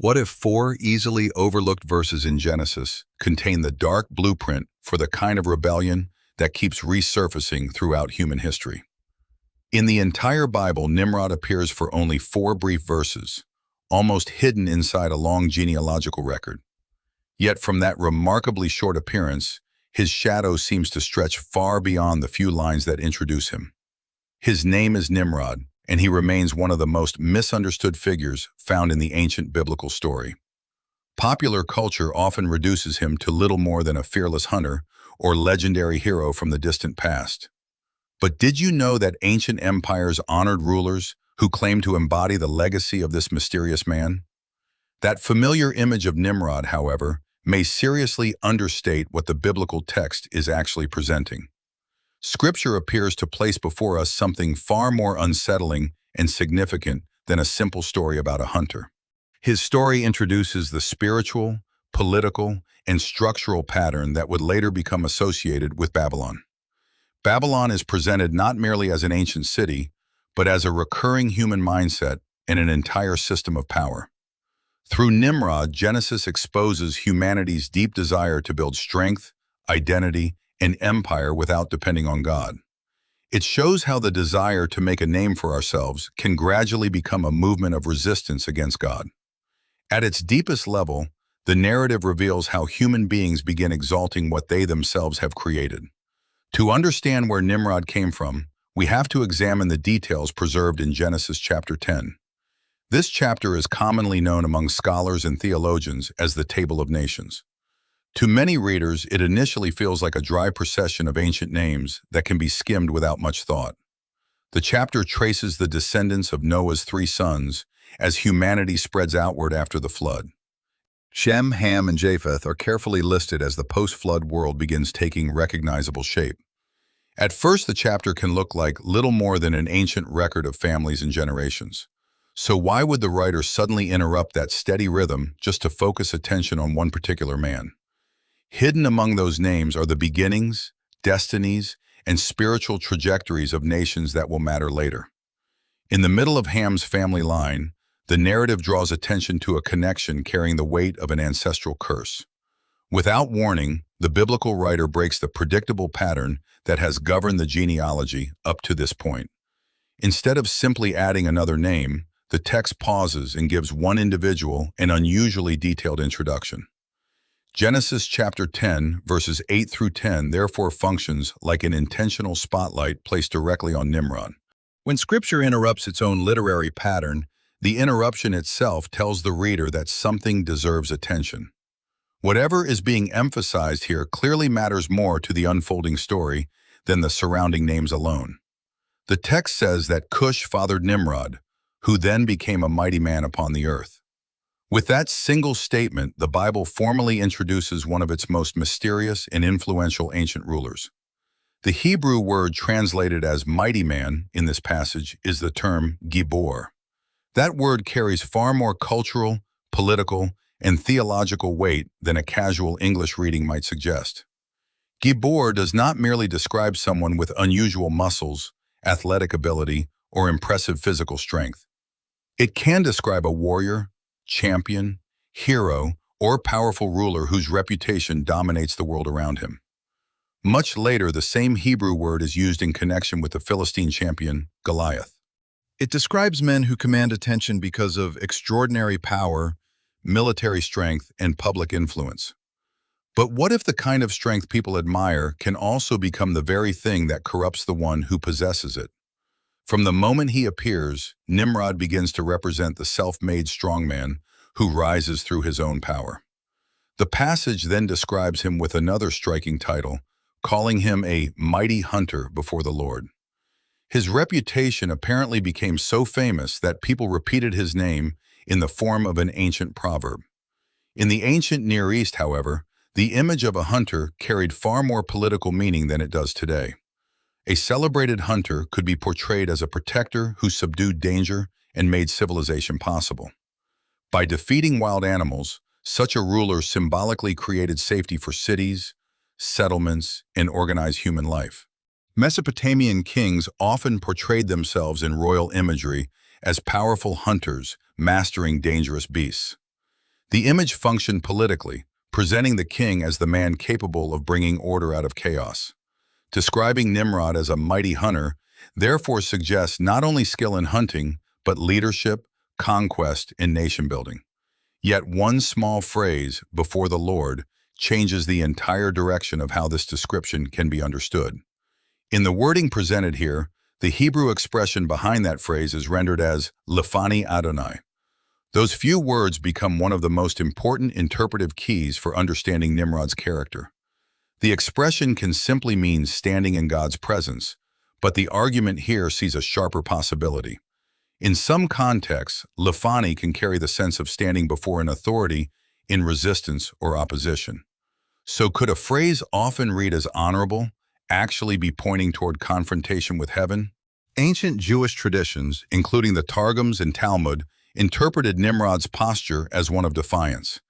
What if four easily overlooked verses in Genesis contain the dark blueprint for the kind of rebellion that keeps resurfacing throughout human history? In the entire Bible, Nimrod appears for only four brief verses, almost hidden inside a long genealogical record. Yet from that remarkably short appearance, his shadow seems to stretch far beyond the few lines that introduce him. His name is Nimrod, and he remains one of the most misunderstood figures found in the ancient biblical story. Popular culture often reduces him to little more than a fearless hunter or legendary hero from the distant past. But did you know that ancient empires honored rulers who claimed to embody the legacy of this mysterious man? That familiar image of Nimrod, however, may seriously understate what the biblical text is actually presenting. Scripture appears to place before us something far more unsettling and significant than a simple story about a hunter. His story introduces the spiritual, political, and structural pattern that would later become associated with Babylon. Babylon is presented not merely as an ancient city, but as a recurring human mindset and an entire system of power. Through Nimrod, Genesis exposes humanity's deep desire to build strength, identity, and empire without depending on God. It shows how the desire to make a name for ourselves can gradually become a movement of resistance against God. At its deepest level, the narrative reveals how human beings begin exalting what they themselves have created. To understand where Nimrod came from, we have to examine the details preserved in Genesis chapter 10. This chapter is commonly known among scholars and theologians as the Table of Nations. To many readers, it initially feels like a dry procession of ancient names that can be skimmed without much thought. The chapter traces the descendants of Noah's three sons as humanity spreads outward after the flood. Shem, Ham, and Japheth are carefully listed as the post-flood world begins taking recognizable shape. At first, the chapter can look like little more than an ancient record of families and generations. So why would the writer suddenly interrupt that steady rhythm just to focus attention on one particular man? Hidden among those names are the beginnings, destinies, and spiritual trajectories of nations that will matter later. In the middle of Ham's family line, the narrative draws attention to a connection carrying the weight of an ancestral curse. Without warning, the biblical writer breaks the predictable pattern that has governed the genealogy up to this point. Instead of simply adding another name, the text pauses and gives one individual an unusually detailed introduction. Genesis chapter 10, verses 8 through 10, therefore functions like an intentional spotlight placed directly on Nimrod. When Scripture interrupts its own literary pattern, the interruption itself tells the reader that something deserves attention. Whatever is being emphasized here clearly matters more to the unfolding story than the surrounding names alone. The text says that Cush fathered Nimrod, who then became a mighty man upon the earth. With that single statement, the Bible formally introduces one of its most mysterious and influential ancient rulers. The Hebrew word translated as mighty man in this passage is the term Gibbor. That word carries far more cultural, political, and theological weight than a casual English reading might suggest. Gibbor does not merely describe someone with unusual muscles, athletic ability, or impressive physical strength. It can describe a warrior, champion, hero, or powerful ruler whose reputation dominates the world around him. Much later, the same Hebrew word is used in connection with the Philistine champion, Goliath. It describes men who command attention because of extraordinary power, military strength, and public influence. But what if the kind of strength people admire can also become the very thing that corrupts the one who possesses it? From the moment he appears, Nimrod begins to represent the self-made strongman who rises through his own power. The passage then describes him with another striking title, calling him a mighty hunter before the Lord. His reputation apparently became so famous that people repeated his name in the form of an ancient proverb. In the ancient Near East, however, the image of a hunter carried far more political meaning than it does today. A celebrated hunter could be portrayed as a protector who subdued danger and made civilization possible. By defeating wild animals, such a ruler symbolically created safety for cities, settlements, and organized human life. Mesopotamian kings often portrayed themselves in royal imagery as powerful hunters mastering dangerous beasts. The image functioned politically, presenting the king as the man capable of bringing order out of chaos. Describing Nimrod as a mighty hunter therefore suggests not only skill in hunting, but leadership, conquest, and nation-building. Yet one small phrase, before the Lord, changes the entire direction of how this description can be understood. In the wording presented here, the Hebrew expression behind that phrase is rendered as Lefani Adonai. Those few words become one of the most important interpretive keys for understanding Nimrod's character. The expression can simply mean standing in God's presence, but the argument here sees a sharper possibility. In some contexts, Lefani can carry the sense of standing before an authority in resistance or opposition. So could a phrase often read as honorable actually be pointing toward confrontation with heaven? Ancient Jewish traditions, including the Targums and Talmud, interpreted Nimrod's posture as one of defiance.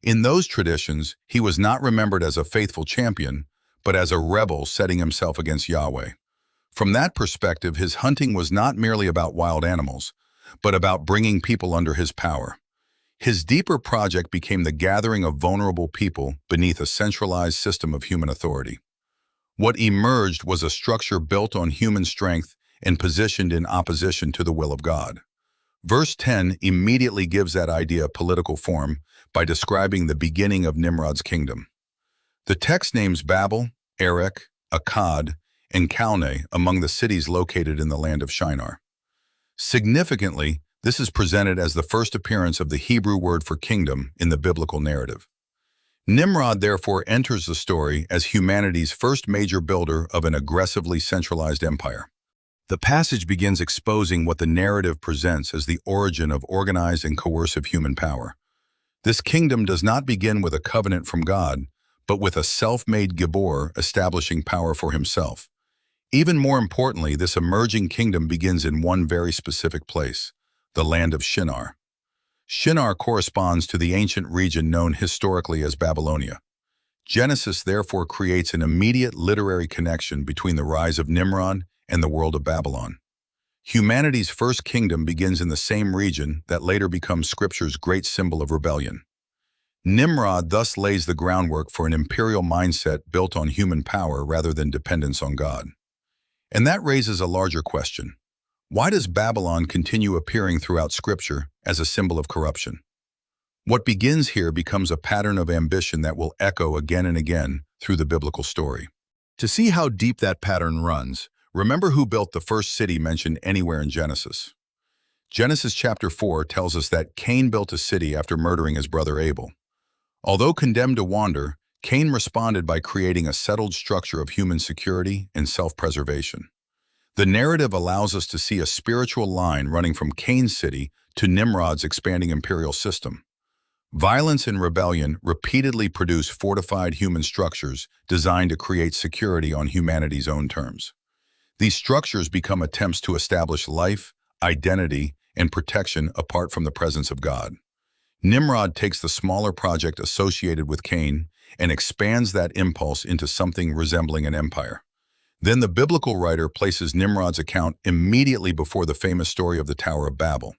In those traditions, he was not remembered as a faithful champion, but as a rebel setting himself against Yahweh. From that perspective, his hunting was not merely about wild animals, but about bringing people under his power. His deeper project became the gathering of vulnerable people beneath a centralized system of human authority. What emerged was a structure built on human strength and positioned in opposition to the will of God. Verse 10 immediately gives that idea political form by describing the beginning of Nimrod's kingdom. The text names Babel, Erech, Akkad, and Calneh among the cities located in the land of Shinar. Significantly, this is presented as the first appearance of the Hebrew word for kingdom in the biblical narrative. Nimrod therefore enters the story as humanity's first major builder of an aggressively centralized empire. The passage begins exposing what the narrative presents as the origin of organized and coercive human power. This kingdom does not begin with a covenant from God, but with a self-made Gibbor establishing power for himself. Even more importantly, this emerging kingdom begins in one very specific place, the land of Shinar. Shinar corresponds to the ancient region known historically as Babylonia. Genesis therefore creates an immediate literary connection between the rise of Nimrod and the world of Babylon. Humanity's first kingdom begins in the same region that later becomes Scripture's great symbol of rebellion. Nimrod thus lays the groundwork for an imperial mindset built on human power rather than dependence on God. And that raises a larger question. Why does Babylon continue appearing throughout Scripture as a symbol of corruption? What begins here becomes a pattern of ambition that will echo again and again through the biblical story. To see how deep that pattern runs, remember who built the first city mentioned anywhere in Genesis. Genesis chapter 4 tells us that Cain built a city after murdering his brother Abel. Although condemned to wander, Cain responded by creating a settled structure of human security and self-preservation. The narrative allows us to see a spiritual line running from Cain's city to Nimrod's expanding imperial system. Violence and rebellion repeatedly produce fortified human structures designed to create security on humanity's own terms. These structures become attempts to establish life, identity, and protection apart from the presence of God. Nimrod takes the smaller project associated with Cain and expands that impulse into something resembling an empire. Then the biblical writer places Nimrod's account immediately before the famous story of the Tower of Babel.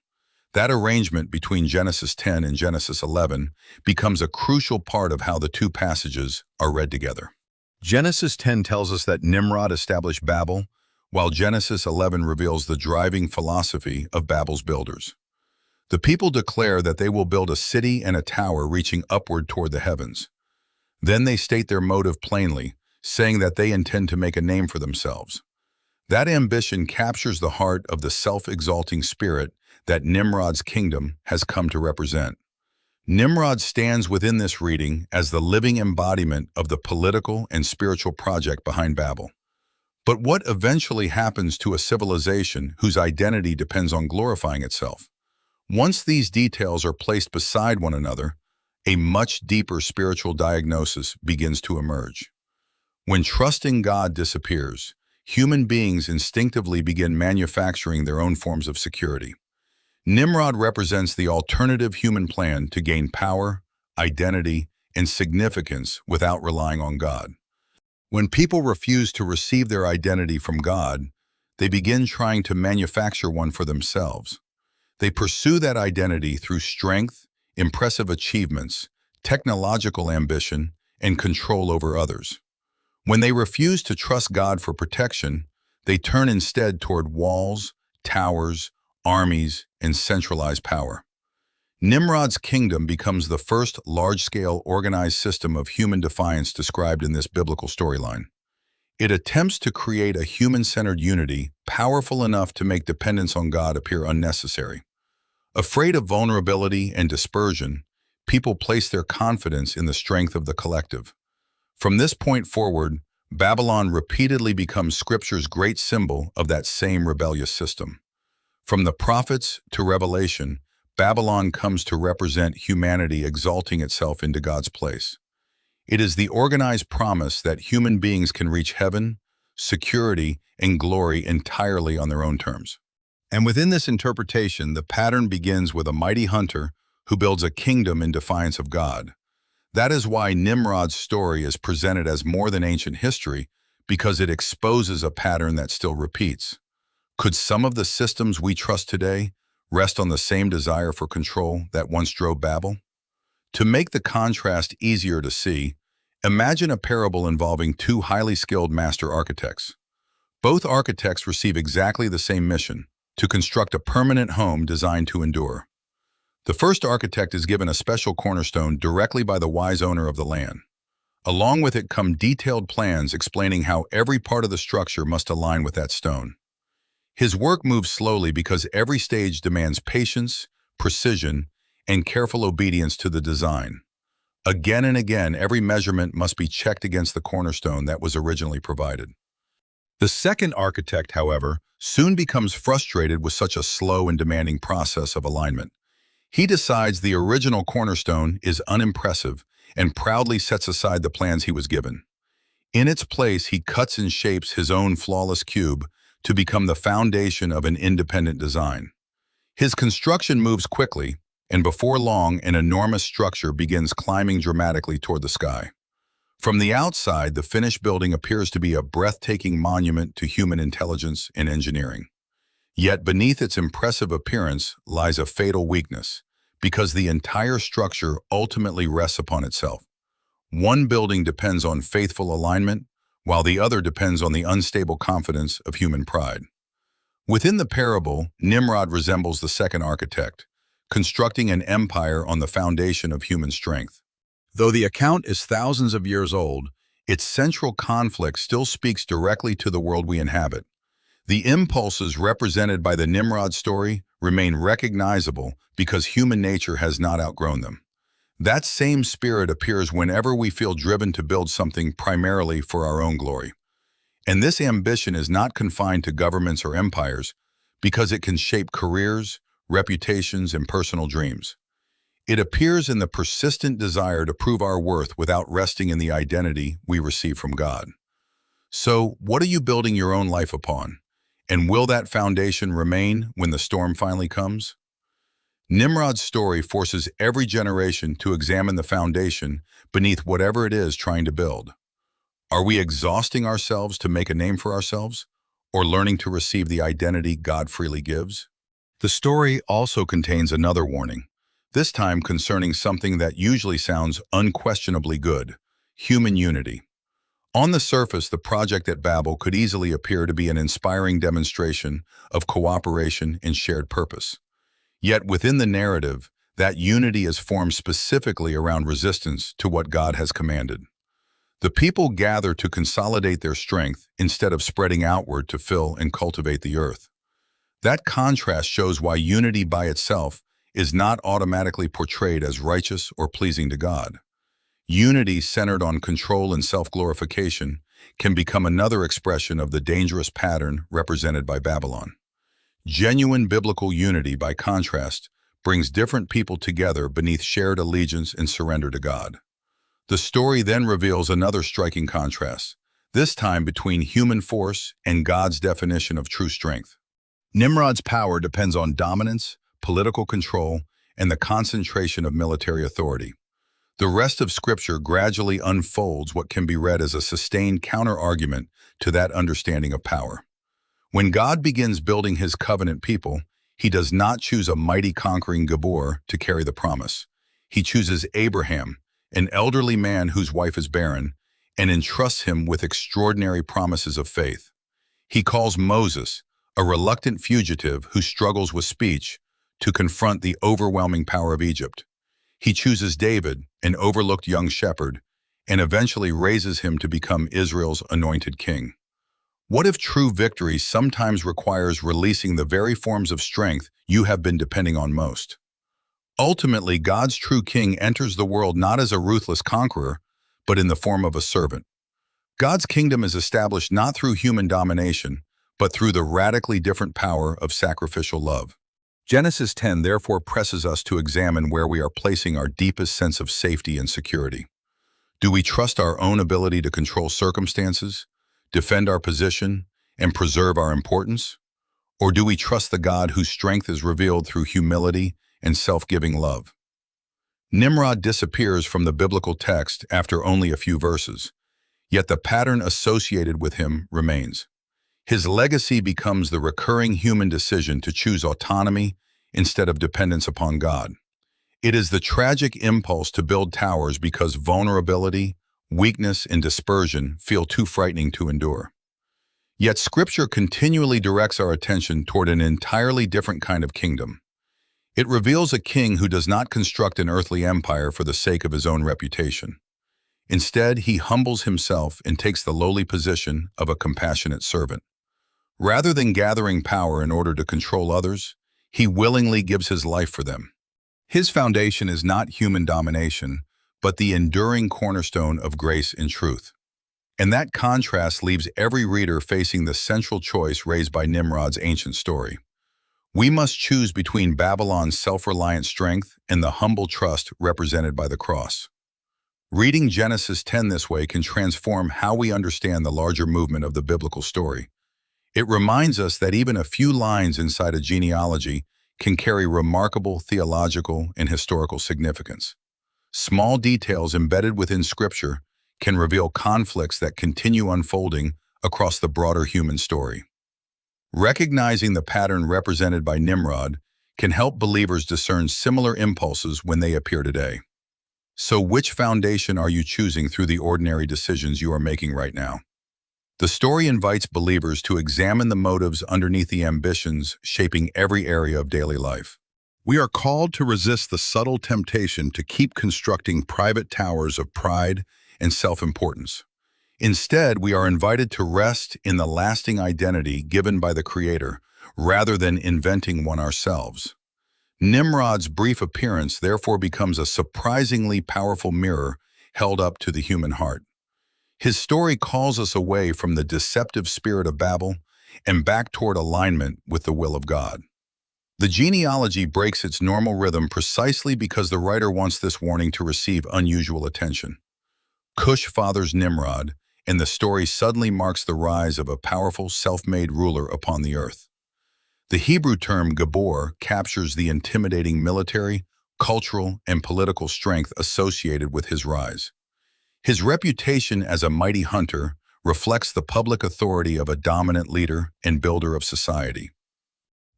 That arrangement between Genesis 10 and Genesis 11 becomes a crucial part of how the two passages are read together. Genesis 10 tells us that Nimrod established Babel, while Genesis 11 reveals the driving philosophy of Babel's builders. The people declare that they will build a city and a tower reaching upward toward the heavens. Then they state their motive plainly, saying that they intend to make a name for themselves. That ambition captures the heart of the self-exalting spirit that Nimrod's kingdom has come to represent. Nimrod stands within this reading as the living embodiment of the political and spiritual project behind Babel. But what eventually happens to a civilization whose identity depends on glorifying itself? Once these details are placed beside one another, a much deeper spiritual diagnosis begins to emerge. When trusting God disappears, human beings instinctively begin manufacturing their own forms of security. Nimrod represents the alternative human plan to gain power, identity, and significance without relying on God. When people refuse to receive their identity from God, they begin trying to manufacture one for themselves. They pursue that identity through strength, impressive achievements, technological ambition, and control over others. When they refuse to trust God for protection, they turn instead toward walls, towers, armies, and centralized power. Nimrod's kingdom becomes the first large-scale organized system of human defiance described in this biblical storyline. It attempts to create a human-centered unity powerful enough to make dependence on God appear unnecessary. Afraid of vulnerability and dispersion, people place their confidence in the strength of the collective. From this point forward, Babylon repeatedly becomes Scripture's great symbol of that same rebellious system. From the prophets to Revelation, Babylon comes to represent humanity exalting itself into God's place. It is the organized promise that human beings can reach heaven, security, and glory entirely on their own terms. And within this interpretation, the pattern begins with a mighty hunter who builds a kingdom in defiance of God. That is why Nimrod's story is presented as more than ancient history, because it exposes a pattern that still repeats. Could some of the systems we trust today rest on the same desire for control that once drove Babel? To make the contrast easier to see, imagine a parable involving two highly skilled master architects. Both architects receive exactly the same mission: to construct a permanent home designed to endure. The first architect is given a special cornerstone directly by the wise owner of the land. Along with it come detailed plans explaining how every part of the structure must align with that stone. His work moves slowly because every stage demands patience, precision, and careful obedience to the design. Again and again, every measurement must be checked against the cornerstone that was originally provided. The second architect, however, soon becomes frustrated with such a slow and demanding process of alignment. He decides the original cornerstone is unimpressive and proudly sets aside the plans he was given. In its place, he cuts and shapes his own flawless cube to become the foundation of an independent design. His construction moves quickly, and before long, an enormous structure begins climbing dramatically toward the sky. From the outside, the finished building appears to be a breathtaking monument to human intelligence and engineering. Yet beneath its impressive appearance lies a fatal weakness, because the entire structure ultimately rests upon itself. One building depends on faithful alignment, while the other depends on the unstable confidence of human pride. Within the parable, Nimrod resembles the second architect, constructing an empire on the foundation of human strength. Though the account is thousands of years old, its central conflict still speaks directly to the world we inhabit. The impulses represented by the Nimrod story remain recognizable because human nature has not outgrown them. That same spirit appears whenever we feel driven to build something primarily for our own glory. And this ambition is not confined to governments or empires, because it can shape careers, reputations, and personal dreams. It appears in the persistent desire to prove our worth without resting in the identity we receive from God. So, what are you building your own life upon? And will that foundation remain when the storm finally comes? Nimrod's story forces every generation to examine the foundation beneath whatever it is trying to build. Are we exhausting ourselves to make a name for ourselves, or learning to receive the identity God freely gives? The story also contains another warning, this time concerning something that usually sounds unquestionably good: human unity. On the surface, the project at Babel could easily appear to be an inspiring demonstration of cooperation and shared purpose. Yet within the narrative, that unity is formed specifically around resistance to what God has commanded. The people gather to consolidate their strength instead of spreading outward to fill and cultivate the earth. That contrast shows why unity by itself is not automatically portrayed as righteous or pleasing to God. Unity centered on control and self-glorification can become another expression of the dangerous pattern represented by Babylon. Genuine biblical unity, by contrast, brings different people together beneath shared allegiance and surrender to God. The story then reveals another striking contrast, this time between human force and God's definition of true strength. Nimrod's power depends on dominance, political control, and the concentration of military authority. The rest of Scripture gradually unfolds what can be read as a sustained counter-argument to that understanding of power. When God begins building his covenant people, he does not choose a mighty conquering Gibbor to carry the promise. he chooses Abraham, an elderly man whose wife is barren, and entrusts him with extraordinary promises of faith. He calls Moses, a reluctant fugitive who struggles with speech, to confront the overwhelming power of Egypt. He chooses David, an overlooked young shepherd, and eventually raises him to become Israel's anointed king. What if true victory sometimes requires releasing the very forms of strength you have been depending on most? Ultimately, God's true king enters the world not as a ruthless conqueror, but in the form of a servant. God's kingdom is established not through human domination, but through the radically different power of sacrificial love. Genesis 10 therefore presses us to examine where we are placing our deepest sense of safety and security. Do we trust our own ability to control circumstances, defend our position, and preserve our importance? Or do we trust the God whose strength is revealed through humility and self-giving love? Nimrod disappears from the biblical text after only a few verses, yet the pattern associated with him remains. His legacy becomes the recurring human decision to choose autonomy instead of dependence upon God. It is the tragic impulse to build towers because vulnerability, weakness, and dispersion feel too frightening to endure. Yet Scripture continually directs our attention toward an entirely different kind of kingdom. It reveals a king who does not construct an earthly empire for the sake of his own reputation. Instead, he humbles himself and takes the lowly position of a compassionate servant. Rather than gathering power in order to control others, he willingly gives his life for them. His foundation is not human domination, but the enduring cornerstone of grace and truth. And that contrast leaves every reader facing the central choice raised by Nimrod's ancient story. We must choose between Babylon's self-reliant strength and the humble trust represented by the cross. Reading Genesis 10 this way can transform how we understand the larger movement of the biblical story. It reminds us that even a few lines inside a genealogy can carry remarkable theological and historical significance. Small details embedded within Scripture can reveal conflicts that continue unfolding across the broader human story. Recognizing the pattern represented by Nimrod can help believers discern similar impulses when they appear today. So which foundation are you choosing through the ordinary decisions you are making right now? The story invites believers to examine the motives underneath the ambitions shaping every area of daily life. We are called to resist the subtle temptation to keep constructing private towers of pride and self-importance. Instead, we are invited to rest in the lasting identity given by the Creator, rather than inventing one ourselves. Nimrod's brief appearance therefore becomes a surprisingly powerful mirror held up to the human heart. His story calls us away from the deceptive spirit of Babel and back toward alignment with the will of God. The genealogy breaks its normal rhythm precisely because the writer wants this warning to receive unusual attention. Cush fathers Nimrod, and the story suddenly marks the rise of a powerful, self-made ruler upon the earth. The Hebrew term Gibbor captures the intimidating military, cultural, and political strength associated with his rise. His reputation as a mighty hunter reflects the public authority of a dominant leader and builder of society.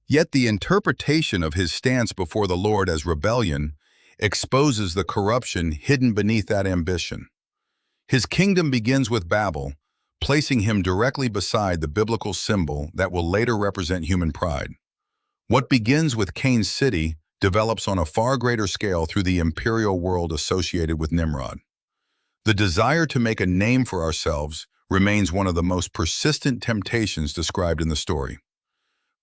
Yet the interpretation of his stance before the Lord as rebellion exposes the corruption hidden beneath that ambition. His kingdom begins with Babel, placing him directly beside the biblical symbol that will later represent human pride. What begins with Cain's city develops on a far greater scale through the imperial world associated with Nimrod. The desire to make a name for ourselves remains one of the most persistent temptations described in the story.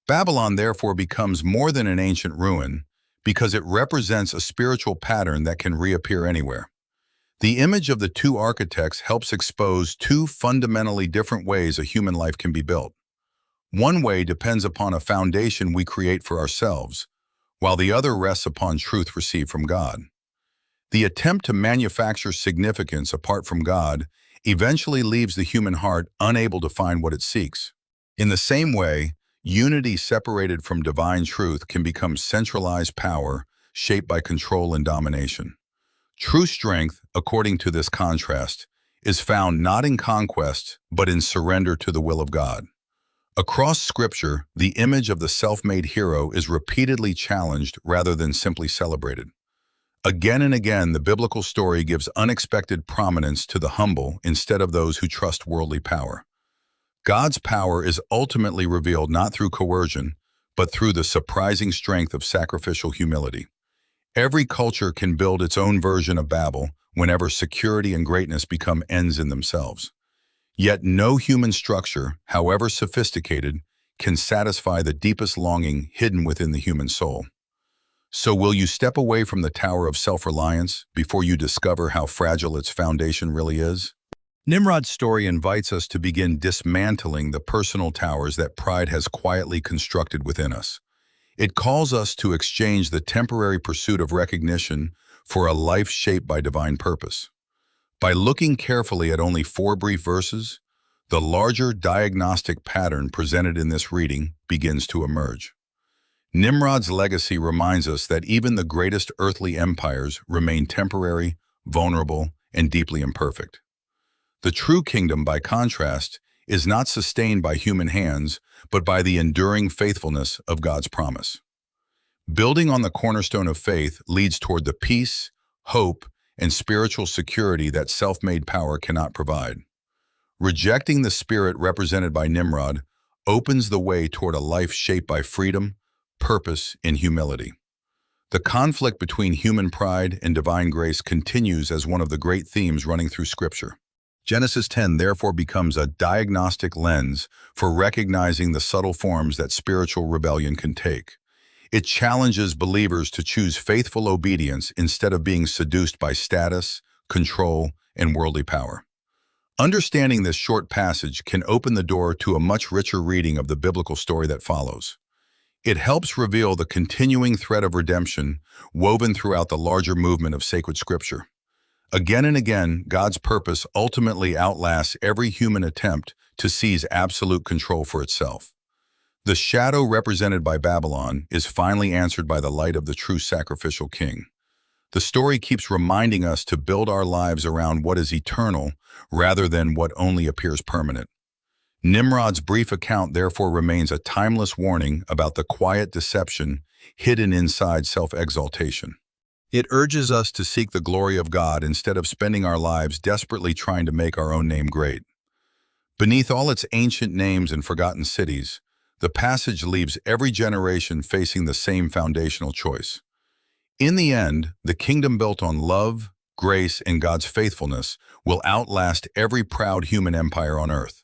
Babylon therefore becomes more than an ancient ruin because it represents a spiritual pattern that can reappear anywhere. The image of the two architects helps expose two fundamentally different ways a human life can be built. One way depends upon a foundation we create for ourselves, while the other rests upon truth received from God. The attempt to manufacture significance apart from God eventually leaves the human heart unable to find what it seeks. In the same way, unity separated from divine truth can become centralized power shaped by control and domination. True strength, according to this contrast, is found not in conquest, but in surrender to the will of God. Across Scripture, the image of the self-made hero is repeatedly challenged rather than simply celebrated. Again and again, the biblical story gives unexpected prominence to the humble instead of those who trust worldly power. God's power is ultimately revealed not through coercion, but through the surprising strength of sacrificial humility. Every culture can build its own version of Babel whenever security and greatness become ends in themselves. Yet no human structure, however sophisticated, can satisfy the deepest longing hidden within the human soul. So will you step away from the tower of self-reliance before you discover how fragile its foundation really is? Nimrod's story invites us to begin dismantling the personal towers that pride has quietly constructed within us. It calls us to exchange the temporary pursuit of recognition for a life shaped by divine purpose. By looking carefully at only 4 brief verses, the larger diagnostic pattern presented in this reading begins to emerge. Nimrod's legacy reminds us that even the greatest earthly empires remain temporary, vulnerable, and deeply imperfect. The true kingdom, by contrast, is not sustained by human hands, but by the enduring faithfulness of God's promise. Building on the cornerstone of faith leads toward the peace, hope, and spiritual security that self-made power cannot provide. Rejecting the spirit represented by Nimrod opens the way toward a life shaped by freedom, purpose, and humility. The conflict between human pride and divine grace continues as one of the great themes running through Scripture. Genesis 10 therefore becomes a diagnostic lens for recognizing the subtle forms that spiritual rebellion can take. It challenges believers to choose faithful obedience instead of being seduced by status, control, and worldly power. Understanding this short passage can open the door to a much richer reading of the biblical story that follows. It helps reveal the continuing thread of redemption woven throughout the larger movement of sacred Scripture. Again and again, God's purpose ultimately outlasts every human attempt to seize absolute control for itself. The shadow represented by Babylon is finally answered by the light of the true sacrificial king. The story keeps reminding us to build our lives around what is eternal rather than what only appears permanent. Nimrod's brief account therefore remains a timeless warning about the quiet deception hidden inside self-exaltation. It urges us to seek the glory of God instead of spending our lives desperately trying to make our own name great. Beneath all its ancient names and forgotten cities, the passage leaves every generation facing the same foundational choice. In the end, the kingdom built on love, grace, and God's faithfulness will outlast every proud human empire on earth.